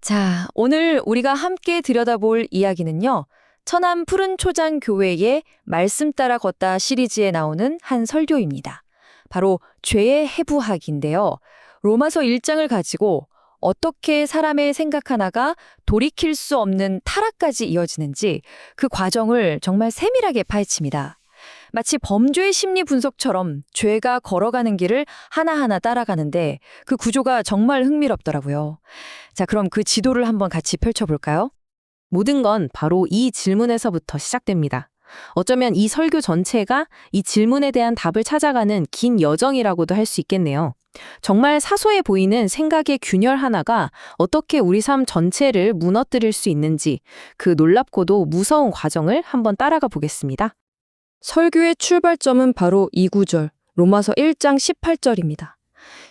자, 오늘 우리가 함께 들여다볼 이야기는요. 천안 푸른 초장 교회의 말씀 따라 걷다 시리즈에 나오는 한 설교입니다. 바로 죄의 해부학인데요. 로마서 1장을 가지고 어떻게 사람의 생각 하나가 돌이킬 수 없는 타락까지 이어지는지 그 과정을 정말 세밀하게 파헤칩니다. 마치 범죄의 심리 분석처럼 죄가 걸어가는 길을 하나하나 따라가는데 그 구조가 정말 흥미롭더라고요. 자, 그럼 그 지도를 한번 같이 펼쳐볼까요? 모든 건 바로 이 질문에서부터 시작됩니다. 어쩌면 이 설교 전체가 이 질문에 대한 답을 찾아가는 긴 여정이라고도 할 수 있겠네요. 정말 사소해 보이는 생각의 균열 하나가 어떻게 우리 삶 전체를 무너뜨릴 수 있는지 그 놀랍고도 무서운 과정을 한번 따라가 보겠습니다. 설교의 출발점은 바로 이 구절, 로마서 1장 18절입니다.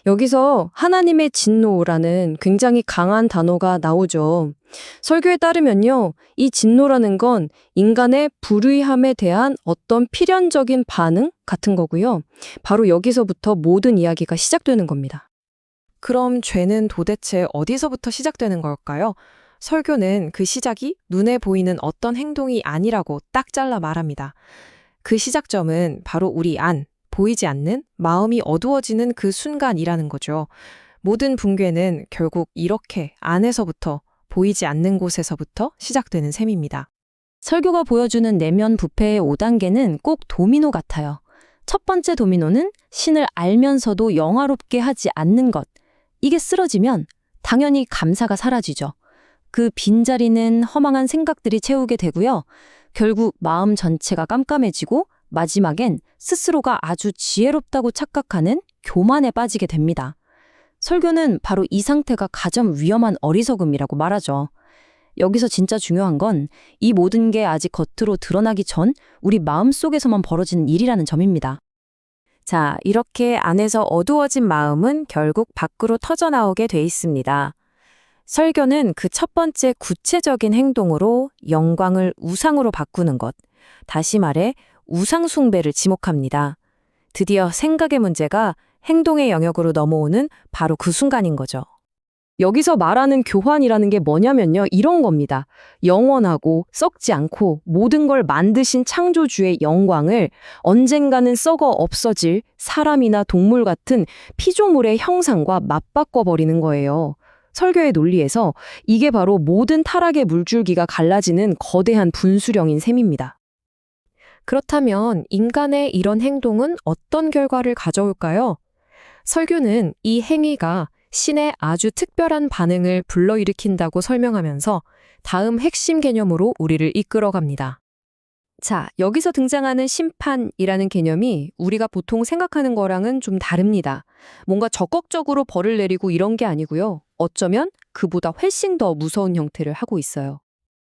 여기서 하나님의 진노라는 굉장히 강한 단어가 나오죠. 설교에 따르면요, 이 진노라는 건 인간의 불의함에 대한 어떤 필연적인 반응 같은 거고요. 바로 여기서부터 모든 이야기가 시작되는 겁니다. 그럼 죄는 도대체 어디서부터 시작되는 걸까요? 설교는 그 시작이 눈에 보이는 어떤 행동이 아니라고 딱 잘라 말합니다. 그 시작점은 바로 우리 안, 보이지 않는 마음이 어두워지는 그 순간이라는 거죠. 모든 붕괴는 결국 이렇게 안에서부터 보이지 않는 곳에서부터 시작되는 셈입니다. 설교가 보여주는 내면 부패의 5단계는 꼭 도미노 같아요. 첫 번째 도미노는 신을 알면서도 영화롭게 하지 않는 것. 이게 쓰러지면 당연히 감사가 사라지죠. 그 빈자리는 허망한 생각들이 채우게 되고요. 결국 마음 전체가 깜깜해지고 마지막엔 스스로가 아주 지혜롭다고 착각하는 교만에 빠지게 됩니다. 설교는 바로 이 상태가 가장 위험한 어리석음이라고 말하죠. 여기서 진짜 중요한 건 이 모든 게 아직 겉으로 드러나기 전 우리 마음속에서만 벌어지는 일이라는 점입니다. 자, 이렇게 안에서 어두워진 마음은 결국 밖으로 터져나오게 돼 있습니다. 설교는 그 첫 번째 구체적인 행동으로 영광을 우상으로 바꾸는 것, 다시 말해 우상 숭배를 지목합니다. 드디어 생각의 문제가 행동의 영역으로 넘어오는 바로 그 순간인 거죠. 여기서 말하는 교환이라는 게 뭐냐면요. 이런 겁니다. 영원하고 썩지 않고 모든 걸 만드신 창조주의 영광을 언젠가는 썩어 없어질 사람이나 동물 같은 피조물의 형상과 맞바꿔버리는 거예요. 설교의 논리에서 이게 바로 모든 타락의 물줄기가 갈라지는 거대한 분수령인 셈입니다. 그렇다면 인간의 이런 행동은 어떤 결과를 가져올까요? 설교는 이 행위가 신의 아주 특별한 반응을 불러일으킨다고 설명하면서 다음 핵심 개념으로 우리를 이끌어갑니다. 자, 여기서 등장하는 심판이라는 개념이 우리가 보통 생각하는 거랑은 좀 다릅니다. 뭔가 적극적으로 벌을 내리고 이런 게 아니고요. 어쩌면 그보다 훨씬 더 무서운 형태를 하고 있어요.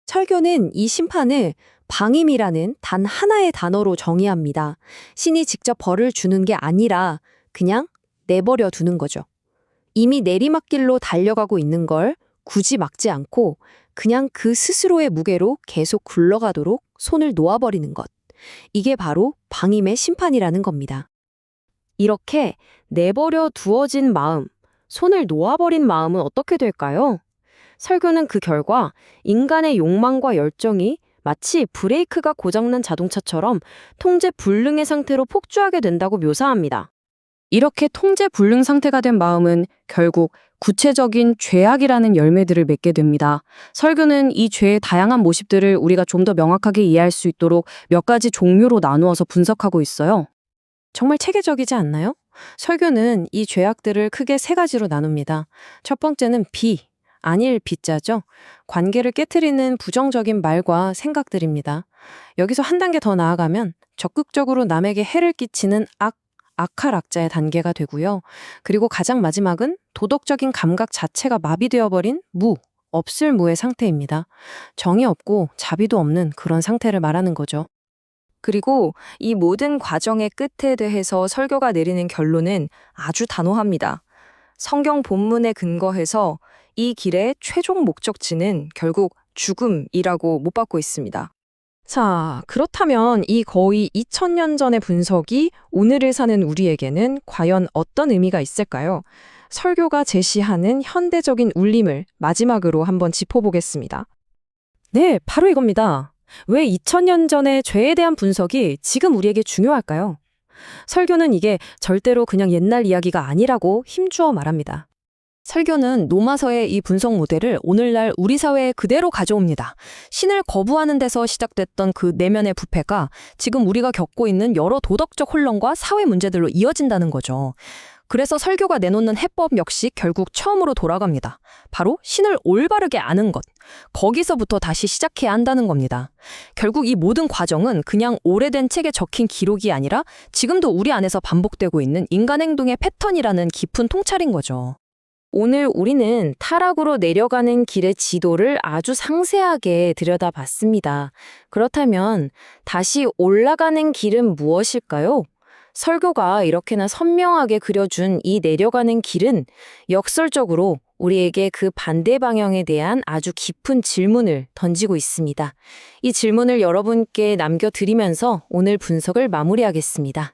설교는 이 심판을 방임이라는 단 하나의 단어로 정의합니다. 신이 직접 벌을 주는 게 아니라 그냥 내버려 두는 거죠. 이미 내리막길로 달려가고 있는 걸 굳이 막지 않고 그냥 그 스스로의 무게로 계속 굴러가도록 손을 놓아버리는 것. 이게 바로 방임의 심판이라는 겁니다. 이렇게 내버려 두어진 마음, 손을 놓아버린 마음은 어떻게 될까요? 설교는 그 결과 인간의 욕망과 열정이 마치 브레이크가 고장난 자동차처럼 통제 불능의 상태로 폭주하게 된다고 묘사합니다. 이렇게 통제 불능 상태가 된 마음은 결국 구체적인 죄악이라는 열매들을 맺게 됩니다. 설교는 이 죄의 다양한 모습들을 우리가 좀 더 명확하게 이해할 수 있도록 몇 가지 종류로 나누어서 분석하고 있어요. 정말 체계적이지 않나요? 설교는 이 죄악들을 크게 세 가지로 나눕니다. 첫 번째는 아닐 비자죠. 관계를 깨트리는 부정적인 말과 생각들입니다. 여기서 한 단계 더 나아가면 적극적으로 남에게 해를 끼치는 악할 악자의 단계가 되고요. 그리고 가장 마지막은 도덕적인 감각 자체가 마비되어버린 없을 무의 상태입니다. 정이 없고 자비도 없는 그런 상태를 말하는 거죠. 그리고 이 모든 과정의 끝에 대해서 설교가 내리는 결론은 아주 단호합니다. 성경 본문에 근거해서 이 길의 최종 목적지는 결국 죽음이라고 못 받고 있습니다. 자, 그렇다면 이 거의 2000년 전의 분석이 오늘을 사는 우리에게는 과연 어떤 의미가 있을까요? 설교가 제시하는 현대적인 울림을 마지막으로 한번 짚어보겠습니다. 네, 바로 이겁니다. 왜 2000년 전의 죄에 대한 분석이 지금 우리에게 중요할까요? 설교는 이게 절대로 그냥 옛날 이야기가 아니라고 힘주어 말합니다. 설교는 로마서의 이 분석 모델을 오늘날 우리 사회에 그대로 가져옵니다. 신을 거부하는 데서 시작됐던 그 내면의 부패가 지금 우리가 겪고 있는 여러 도덕적 혼란과 사회 문제들로 이어진다는 거죠. 그래서 설교가 내놓는 해법 역시 결국 처음으로 돌아갑니다. 바로 신을 올바르게 아는 것. 거기서부터 다시 시작해야 한다는 겁니다. 결국 이 모든 과정은 그냥 오래된 책에 적힌 기록이 아니라 지금도 우리 안에서 반복되고 있는 인간 행동의 패턴이라는 깊은 통찰인 거죠. 오늘 우리는 타락으로 내려가는 길의 지도를 아주 상세하게 들여다봤습니다. 그렇다면 다시 올라가는 길은 무엇일까요? 설교가 이렇게나 선명하게 그려준 이 내려가는 길은 역설적으로 우리에게 그 반대 방향에 대한 아주 깊은 질문을 던지고 있습니다. 이 질문을 여러분께 남겨드리면서 오늘 분석을 마무리하겠습니다.